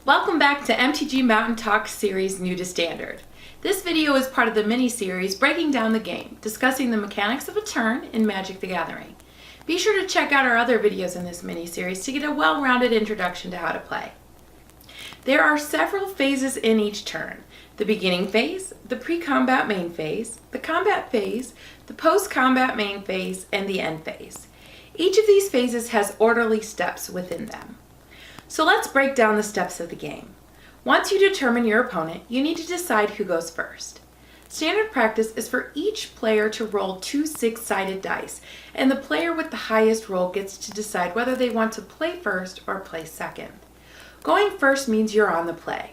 Welcome back to MTG Mountain Talk series New to Standard. This video is part of the mini-series Breaking Down the Game, discussing the mechanics of a turn in Magic the Gathering. Be sure to check out our other videos in this mini-series to get a well-rounded introduction to how to play. There are several phases in each turn: the beginning phase, the pre-combat main phase, the combat phase, the post-combat main phase, and the end phase. Each of these phases has orderly steps within them. So let's break down the steps of the game. Once you determine your opponent, you need to decide who goes first. Standard practice is for each player to roll two six-sided dice, and the player with the highest roll gets to decide whether they want to play first or play second. Going first means you're on the play.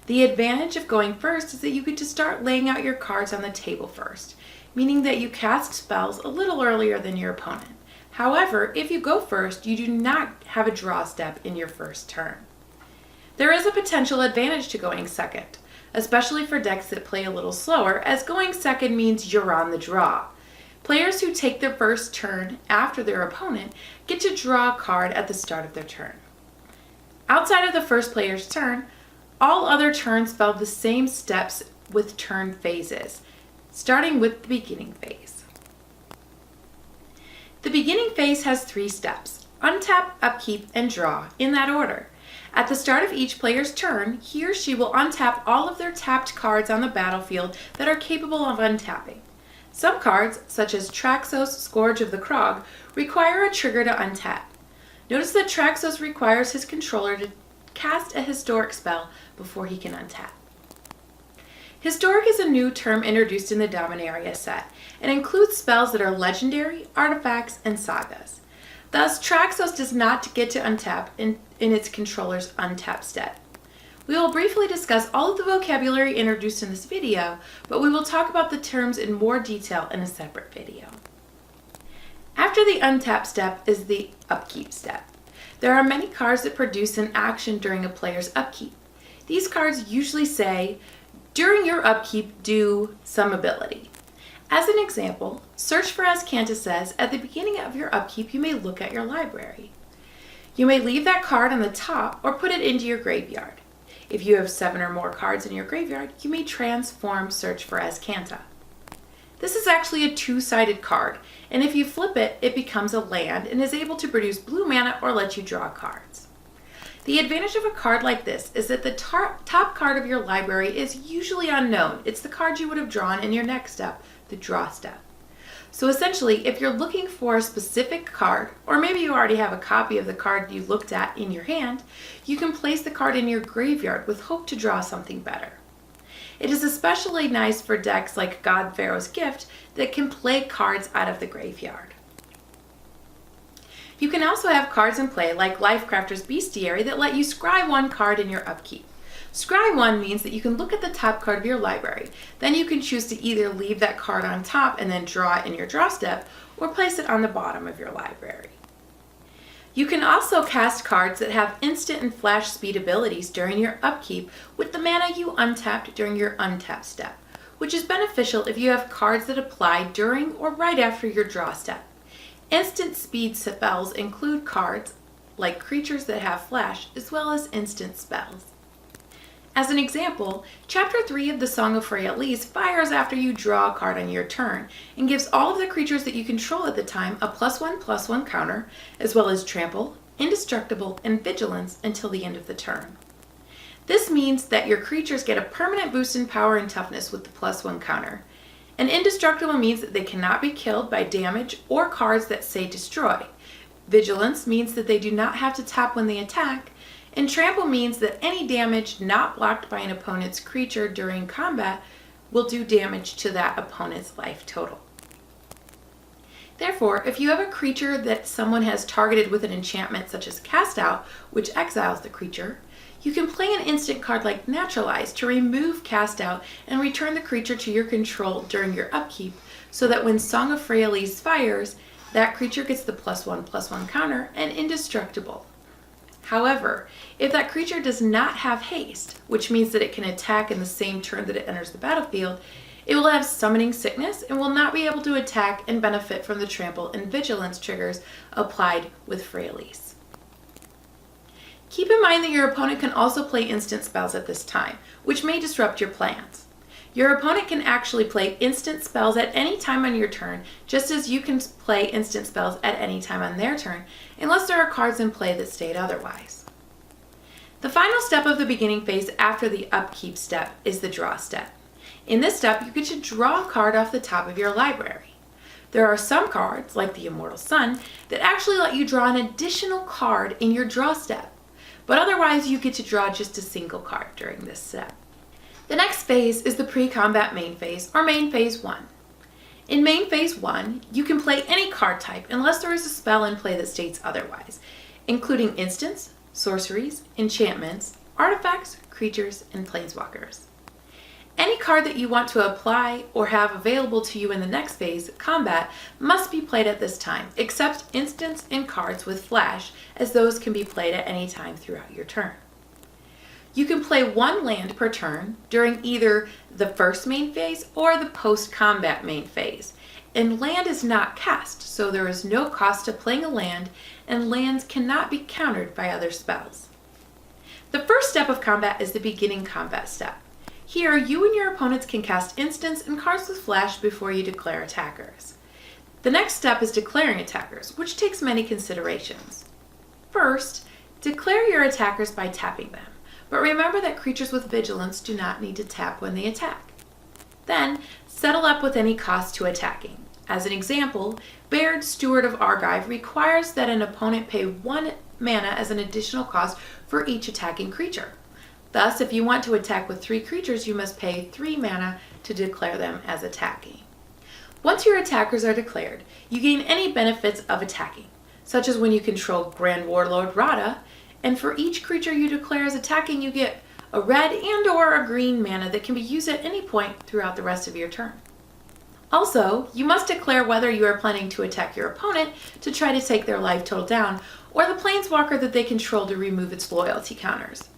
The advantage of going first is that you get to start laying out your cards on the table first, meaning that you cast spells a little earlier than your opponent. However, if you go first, you do not have a draw step in your first turn. There is a potential advantage to going second, especially for decks that play a little slower, as going second means you're on the draw. Players who take their first turn after their opponent get to draw a card at the start of their turn. Outside of the first player's turn, all other turns follow the same steps with turn phases, starting with the beginning phase. The beginning phase has three steps: untap, upkeep, and draw, in that order. At the start of each player's turn, he or she will untap all of their tapped cards on the battlefield that are capable of untapping. Some cards, such as Traxos, Scourge of the Krog, require a trigger to untap. Notice that Traxos requires his controller to cast a historic spell before he can untap. Historic is a new term introduced in the Dominaria set and includes spells that are legendary, artifacts, and sagas. Thus, Traxos does not get to untap in its controller's untap step. We will briefly discuss all of the vocabulary introduced in this video, but we will talk about the terms in more detail in a separate video. After the untap step is the upkeep step. There are many cards that produce an action during a player's upkeep. These cards usually say, "During your upkeep, do some ability." As an example, Search for Azcanta says, at the beginning of your upkeep, you may look at your library. You may leave that card on the top or put it into your graveyard. If you have 7 or more cards in your graveyard, you may transform Search for Azcanta. This is actually a two-sided card, and if you flip it, it becomes a land and is able to produce blue mana or let you draw cards. The advantage of a card like this is that the top card of your library is usually unknown. It's the card you would have drawn in your next step, the draw step. So essentially, if you're looking for a specific card, or maybe you already have a copy of the card you looked at in your hand, you can place the card in your graveyard with hope to draw something better. It is especially nice for decks like God Pharaoh's Gift that can play cards out of the graveyard. You can also have cards in play like Lifecrafter's Bestiary that let you scry one card in your upkeep. Scry one means that you can look at the top card of your library. Then you can choose to either leave that card on top and then draw it in your draw step, or place it on the bottom of your library. You can also cast cards that have instant and flash speed abilities during your upkeep with the mana you untapped during your untap step, which is beneficial if you have cards that apply during or right after your draw step. Instant speed spells include cards like creatures that have flash, as well as instant spells. As an example, Chapter 3 of the Song of Freyalise fires after you draw a card on your turn and gives all of the creatures that you control at the time a +1/+1 counter, as well as Trample, Indestructible, and Vigilance until the end of the turn. This means that your creatures get a permanent boost in power and toughness with the +1 counter. And Indestructible means that they cannot be killed by damage or cards that say destroy. Vigilance means that they do not have to tap when they attack. And Trample means that any damage not blocked by an opponent's creature during combat will do damage to that opponent's life total. Therefore, if you have a creature that someone has targeted with an enchantment such as Cast Out, which exiles the creature, you can play an instant card like Naturalize to remove Cast Out and return the creature to your control during your upkeep, so that when Song of Freyalise fires, that creature gets the +1/+1 counter and Indestructible. However, if that creature does not have haste, which means that it can attack in the same turn that it enters the battlefield, it will have Summoning Sickness and will not be able to attack and benefit from the Trample and Vigilance triggers applied with Freyalise. Keep in mind that your opponent can also play instant spells at this time, which may disrupt your plans. Your opponent can actually play instant spells at any time on your turn, just as you can play instant spells at any time on their turn, unless there are cards in play that state otherwise. The final step of the beginning phase after the upkeep step is the draw step. In this step, you get to draw a card off the top of your library. There are some cards, like the Immortal Sun, that actually let you draw an additional card in your draw step, but otherwise you get to draw just a single card during this step. The next phase is the pre-combat main phase, or main phase 1. In main phase 1, you can play any card type unless there is a spell in play that states otherwise, including instants, sorceries, enchantments, artifacts, creatures, and planeswalkers. Any card that you want to apply or have available to you in the next phase, combat, must be played at this time, except instants and cards with flash, as those can be played at any time throughout your turn. You can play one land per turn during either the first main phase or the post-combat main phase. And land is not cast, so there is no cost to playing a land, and lands cannot be countered by other spells. The first step of combat is the beginning combat step. Here, you and your opponents can cast instants and cards with flash before you declare attackers. The next step is declaring attackers, which takes many considerations. First, declare your attackers by tapping them. But remember that creatures with vigilance do not need to tap when they attack. Then, settle up with any cost to attacking. As an example, Baird, Steward of Argive requires that an opponent pay 1 mana as an additional cost for each attacking creature. Thus, if you want to attack with 3 creatures, you must pay 3 mana to declare them as attacking. Once your attackers are declared, you gain any benefits of attacking, such as when you control Grand Warlord Rada, and for each creature you declare as attacking, you get a red and/or a green mana that can be used at any point throughout the rest of your turn. Also, you must declare whether you are planning to attack your opponent to try to take their life total down, or the planeswalker that they control to remove its loyalty counters.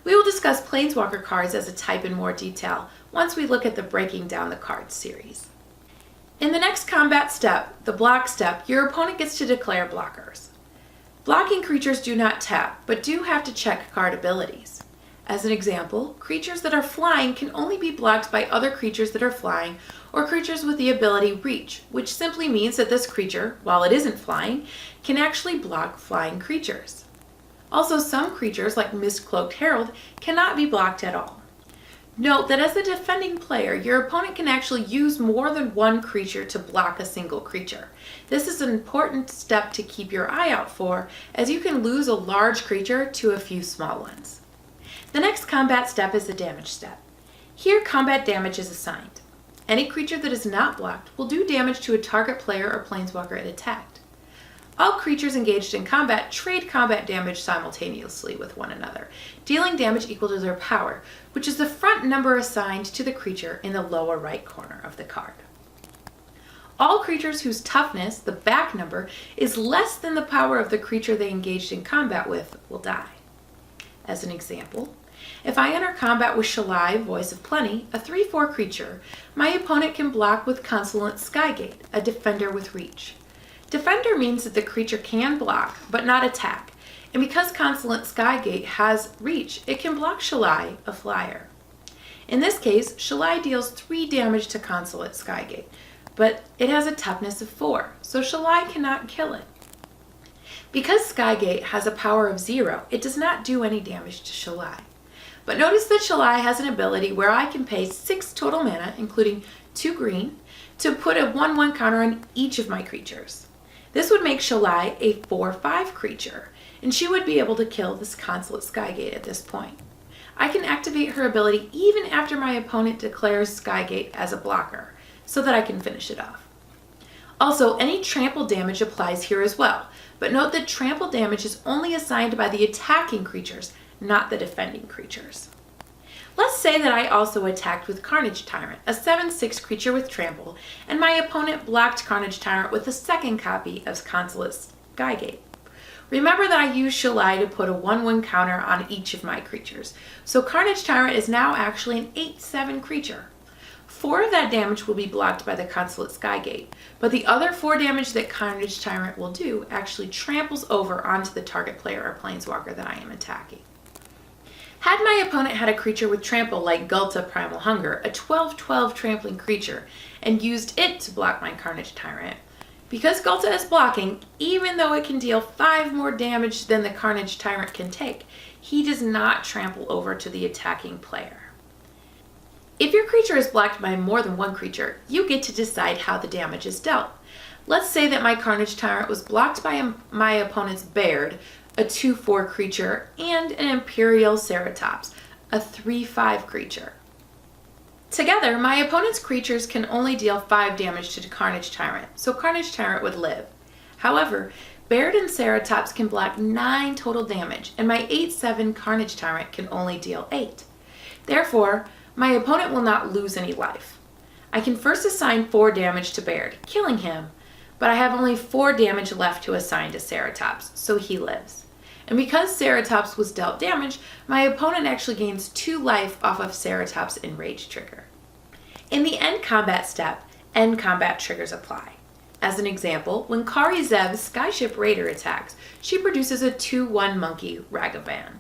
We will discuss planeswalker cards as a type in more detail once we look at the Breaking Down the Cards series. In the next combat step, the block step, your opponent gets to declare blockers. Blocking creatures do not tap, but do have to check card abilities. As an example, creatures that are flying can only be blocked by other creatures that are flying, or creatures with the ability Reach, which simply means that this creature, while it isn't flying, can actually block flying creatures. Also, some creatures, like Mist-Cloaked Herald, cannot be blocked at all. Note that as the defending player, your opponent can actually use more than one creature to block a single creature. This is an important step to keep your eye out for, as you can lose a large creature to a few small ones. The next combat step is the damage step. Here, combat damage is assigned. Any creature that is not blocked will do damage to a target player or planeswalker it attacked. All creatures engaged in combat trade combat damage simultaneously with one another, dealing damage equal to their power, which is the front number assigned to the creature in the lower right corner of the card. All creatures whose toughness, the back number, is less than the power of the creature they engaged in combat with will die. As an example, if I enter combat with Shalai, Voice of Plenty, a 3/4 creature, my opponent can block with Consulate Skygate, a defender with reach. Defender means that the creature can block, but not attack, and because Consulate Skygate has reach, it can block Shalai, a flyer. In this case, Shalai deals 3 damage to Consulate Skygate, but it has a toughness of 4, so Shalai cannot kill it. Because Skygate has a power of 0, it does not do any damage to Shalai. But notice that Shalai has an ability where I can pay 6 total mana, including 2 green, to put a 1/1 counter on each of my creatures. This would make Shalai a 4/5 creature, and she would be able to kill this Consulate Skygate at this point. I can activate her ability even after my opponent declares Skygate as a blocker, so that I can finish it off. Also, any trample damage applies here as well, but note that trample damage is only assigned by the attacking creatures, not the defending creatures. Let's say that I also attacked with Carnage Tyrant, a 7/6 creature with trample, and my opponent blocked Carnage Tyrant with a second copy of Consulate Skygate. Remember that I used Shalai to put a 1/1 counter on each of my creatures, so Carnage Tyrant is now actually an 8/7 creature. 4 of that damage will be blocked by the Consulate Skygate, but the other 4 damage that Carnage Tyrant will do actually tramples over onto the target player or planeswalker that I am attacking. Had my opponent had a creature with trample like Gulta Primal Hunger, a 12/12 trampling creature, and used it to block my Carnage Tyrant, because Gulta is blocking, even though it can deal 5 more damage than the Carnage Tyrant can take, he does not trample over to the attacking player. If your creature is blocked by more than one creature, you get to decide how the damage is dealt. Let's say that my Carnage Tyrant was blocked by my opponent's Baird, a 2/4 creature, and an Imperial Ceratops, a 3/5 creature. Together, my opponent's creatures can only deal 5 damage to the Carnage Tyrant, so Carnage Tyrant would live. However, Baird and Ceratops can block 9 total damage, and my 8/7 Carnage Tyrant can only deal 8. Therefore, my opponent will not lose any life. I can first assign 4 damage to Baird, killing him, but I have only 4 damage left to assign to Ceratops, so he lives. And because Ceratops was dealt damage, my opponent actually gains 2 life off of Ceratops' Enrage trigger. In the end combat step, end combat triggers apply. As an example, when Kari Zev's Skyship Raider attacks, she produces a 2/1 monkey Ragavan,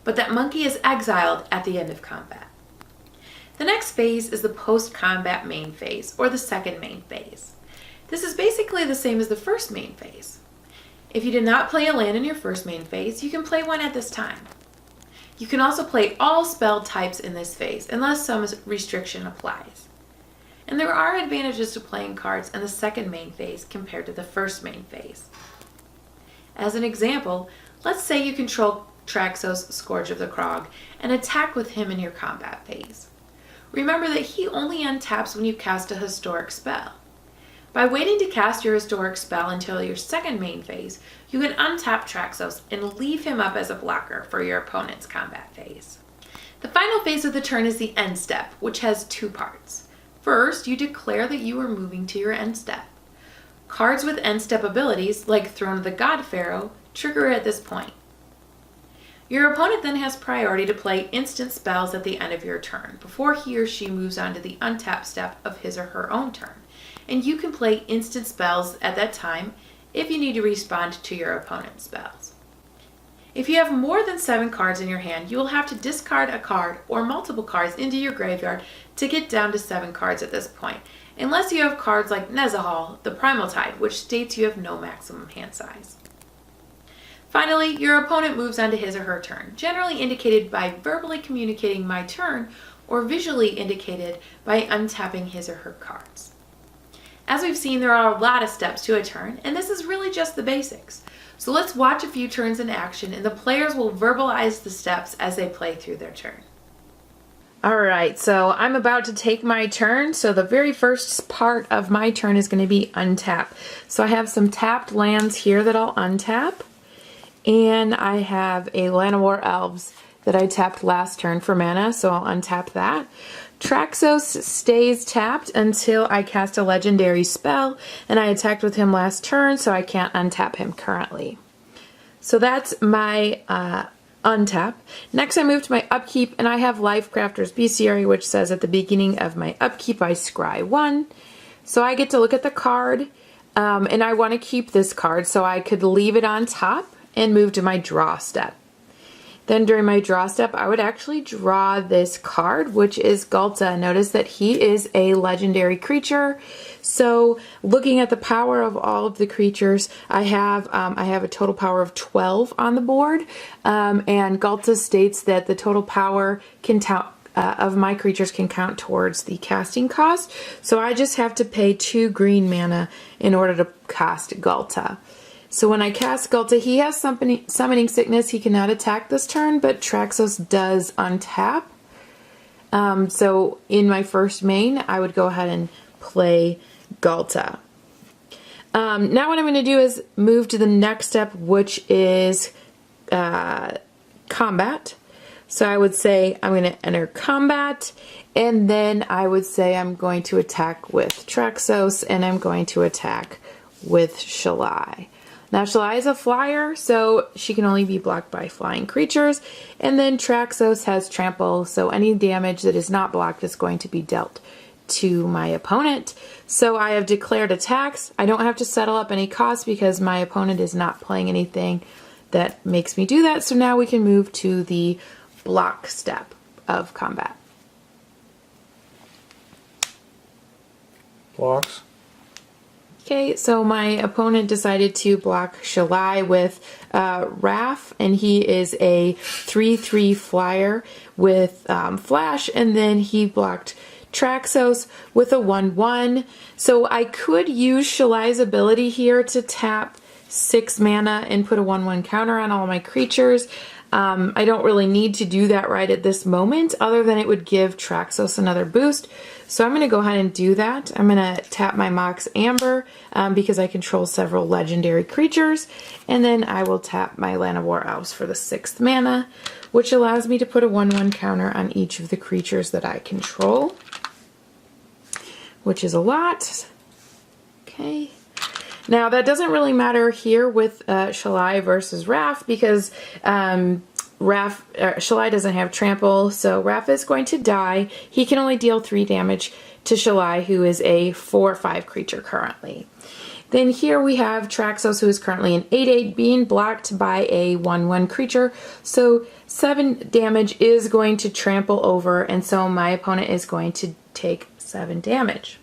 but that monkey is exiled at the end of combat. The next phase is the post-combat main phase, or the second main phase. This is basically the same as the first main phase. If you did not play a land in your first main phase, you can play one at this time. You can also play all spell types in this phase, unless some restriction applies. And there are advantages to playing cards in the second main phase compared to the first main phase. As an example, let's say you control Traxos Scourge of the Krog and attack with him in your combat phase. Remember that he only untaps when you cast a historic spell. By waiting to cast your historic spell until your second main phase, you can untap Traxos and leave him up as a blocker for your opponent's combat phase. The final phase of the turn is the end step, which has 2 parts. First, you declare that you are moving to your end step. Cards with end step abilities, like Throne of the God Pharaoh, trigger at this point. Your opponent then has priority to play instant spells at the end of your turn, before he or she moves on to the untap step of his or her own turn. And you can play instant spells at that time if you need to respond to your opponent's spells. If you have more than 7 cards in your hand, you will have to discard a card or multiple cards into your graveyard to get down to 7 cards at this point, unless you have cards like Nezahal, the Primal Tide, which states you have no maximum hand size. Finally, your opponent moves on to his or her turn, generally indicated by verbally communicating my turn or visually indicated by untapping his or her cards. As we've seen, there are a lot of steps to a turn, and this is really just the basics. So let's watch a few turns in action, and the players will verbalize the steps as they play through their turn. Alright, so I'm about to take my turn, so the very first part of my turn is going to be untap. So I have some tapped lands here that I'll untap. And I have a Llanowar Elves that I tapped last turn for mana, so I'll untap that. Traxos stays tapped until I cast a legendary spell, and I attacked with him last turn, so I can't untap him currently. So that's my untap. Next I move to my upkeep, and I have Lifecrafter's Bestiary, which says at the beginning of my upkeep I scry 1. So I get to look at the card, and I want to keep this card, so I could leave it on top and move to my draw step. Then during my draw step, I would actually draw this card, which is Gulta. Notice that he is a legendary creature. So looking at the power of all of the creatures, I have a total power of 12 on the board. And Gulta states that the total power can of my creatures can count towards the casting cost. So I just have to pay 2 green mana in order to cast Gulta. So when I cast Gulta, he has Summoning Sickness. He cannot attack this turn, but Traxos does untap. So in my first main, I would go ahead and play Gulta. Now what I'm going to do is move to the next step, which is combat. So I would say I'm going to enter combat, and then I would say I'm going to attack with Traxos, and I'm going to attack with Shalai. Now Shalai is a flyer, so she can only be blocked by flying creatures, and then Traxos has trample, so any damage that is not blocked is going to be dealt to my opponent. So I have declared attacks. I don't have to settle up any costs because my opponent is not playing anything that makes me do that. So now we can move to the block step of combat. Blocks. Okay, so my opponent decided to block Shalai with Raph, and he is a 3/3 flyer with Flash, and then he blocked Traxos with a 1/1. So I could use Shalai's ability here to tap 6 mana and put a 1/1 counter on all my creatures. I don't really need to do that right at this moment, other than it would give Traxos another boost. So I'm going to go ahead and do that. I'm going to tap my Mox Amber because I control several legendary creatures. And then I will tap my Llanowar Elves for the 6th mana, which allows me to put a 1/1 counter on each of the creatures that I control, which is a lot. Okay. Now that doesn't really matter here with Shalai versus Raph because Shalai doesn't have trample, so Raph is going to die. He can only deal 3 damage to Shalai, who is a 4/5 creature currently. Then here we have Traxos, who is currently an 8/8, being blocked by a 1/1 creature. So 7 damage is going to trample over, and so my opponent is going to take 7 damage.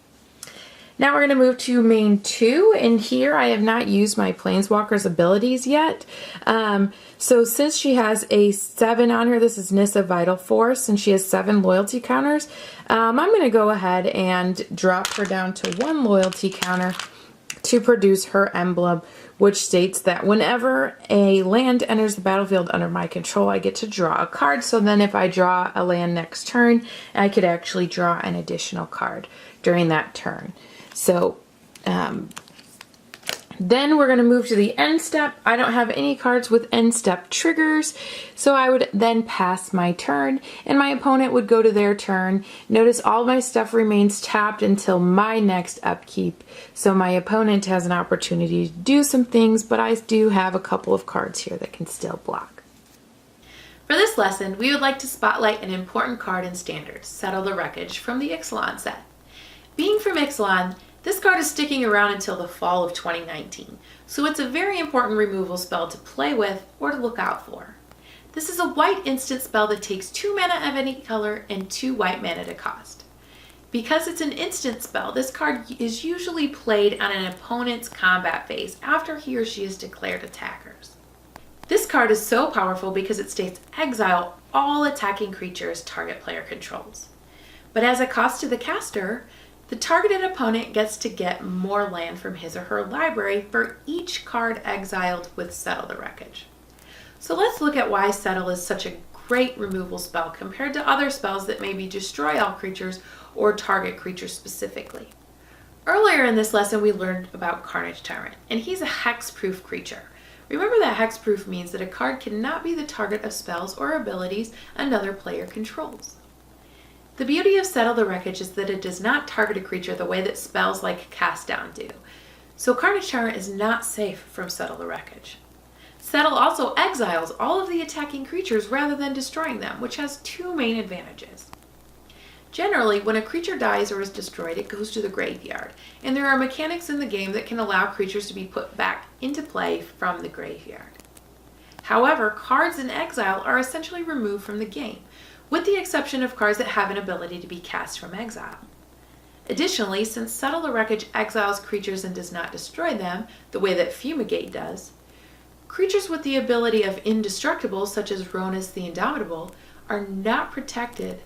Now we're going to move to main 2, and here I have not used my Planeswalker's abilities yet. So since she has a 7 on her, this is Nissa Vital Force, and she has 7 loyalty counters, I'm going to go ahead and drop her down to 1 loyalty counter to produce her emblem, which states that whenever a land enters the battlefield under my control, I get to draw a card. So then if I draw a land next turn, I could actually draw an additional card during that turn. So then we're going to move to the end step. I don't have any cards with end step triggers, so I would then pass my turn and my opponent would go to their turn. Notice all my stuff remains tapped until my next upkeep, so my opponent has an opportunity to do some things, but I do have a couple of cards here that can still block. For this lesson, we would like to spotlight an important card in Standard, Settle the Wreckage, from the Ixalan set. Being from Ixalan, this card is sticking around until the fall of 2019, so it's a very important removal spell to play with or to look out for. This is a white instant spell that takes 2 mana of any color and 2 white mana to cost. Because it's an instant spell, this card is usually played on an opponent's combat phase after he or she has declared attackers. This card is so powerful because it states exile all attacking creatures target player controls. But as a cost to the caster, the targeted opponent gets to get more land from his or her library for each card exiled with Settle the Wreckage. So let's look at why Settle is such a great removal spell compared to other spells that maybe destroy all creatures or target creatures specifically. Earlier in this lesson we learned about Carnage Tyrant, and he's a hexproof creature. Remember that hexproof means that a card cannot be the target of spells or abilities another player controls. The beauty of Settle the Wreckage is that it does not target a creature the way that spells like Cast Down do. So Carnage Tyrant is not safe from Settle the Wreckage. Settle also exiles all of the attacking creatures rather than destroying them, which has 2 main advantages. Generally, when a creature dies or is destroyed, it goes to the graveyard, and there are mechanics in the game that can allow creatures to be put back into play from the graveyard. However, cards in exile are essentially removed from the game, with the exception of cards that have an ability to be cast from exile. Additionally, since Settle the Wreckage exiles creatures and does not destroy them, the way that Fumigate does, creatures with the ability of indestructible, such as Ronus the Indomitable, are not protected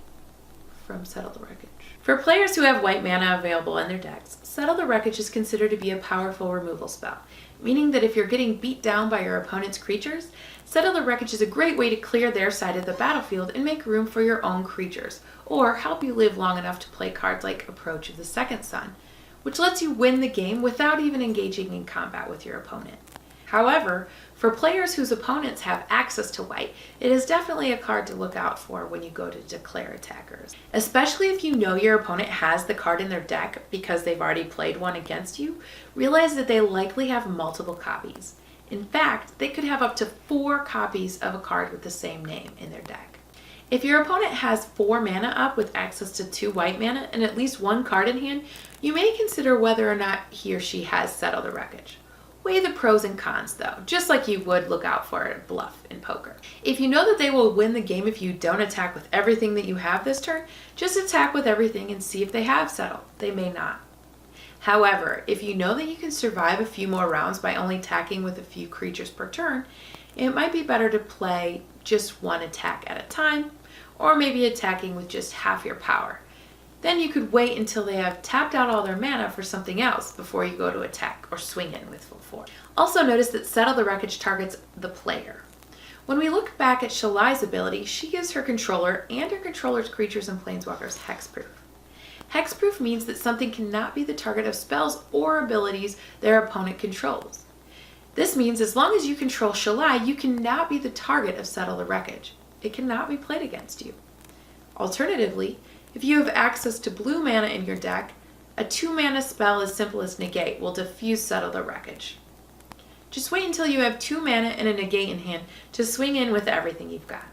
from Settle the Wreckage. For players who have white mana available in their decks, Settle the Wreckage is considered to be a powerful removal spell, meaning that if you're getting beat down by your opponent's creatures, Settle the Wreckage is a great way to clear their side of the battlefield and make room for your own creatures, or help you live long enough to play cards like Approach of the Second Sun, which lets you win the game without even engaging in combat with your opponent. However, for players whose opponents have access to white, it is definitely a card to look out for when you go to declare attackers. Especially if you know your opponent has the card in their deck because they've already played one against you, realize that they likely have multiple copies. In fact, they could have up to 4 copies of a card with the same name in their deck. If your opponent has 4 mana up with access to 2 white mana and at least 1 card in hand, you may consider whether or not he or she has Settle the Wreckage. Weigh the pros and cons though, just like you would look out for a bluff in poker. If you know that they will win the game if you don't attack with everything that you have this turn, just attack with everything and see if they have Settle. They may not. However, if you know that you can survive a few more rounds by only attacking with a few creatures per turn, it might be better to play just one attack at a time, or maybe attacking with just half your power. Then you could wait until they have tapped out all their mana for something else before you go to attack or swing in with full force. Also notice that Settle the Wreckage targets the player. When we look back at Shalai's ability, she gives her controller and her controller's creatures and planeswalkers hexproof. Hexproof means that something cannot be the target of spells or abilities their opponent controls. This means as long as you control Shalai, you cannot be the target of Settle the Wreckage. It cannot be played against you. Alternatively, if you have access to blue mana in your deck, a 2-mana spell as simple as Negate will diffuse Settle the Wreckage. Just wait until you have 2 mana and a Negate in hand to swing in with everything you've got.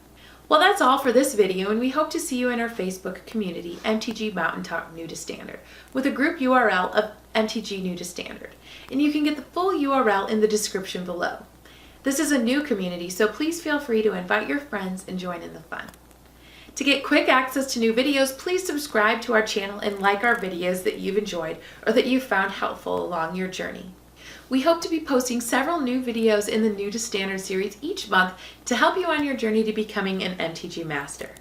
Well, that's all for this video, and we hope to see you in our Facebook community, MTG Mountaintop New to Standard, with a group URL of MTG New to Standard. And you can get the full URL in the description below. This is a new community, so please feel free to invite your friends and join in the fun. To get quick access to new videos, please subscribe to our channel and like our videos that you've enjoyed or that you found helpful along your journey. We hope to be posting several new videos in the New to Standard series each month to help you on your journey to becoming an MTG Master.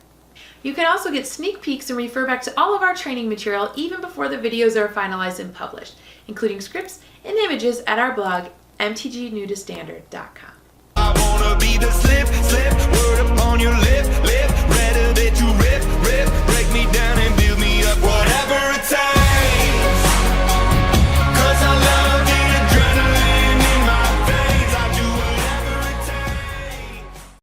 You can also get sneak peeks and refer back to all of our training material even before the videos are finalized and published, including scripts and images at our blog, mtgnewtostandard.com. I wanna be the slip, word upon your lips.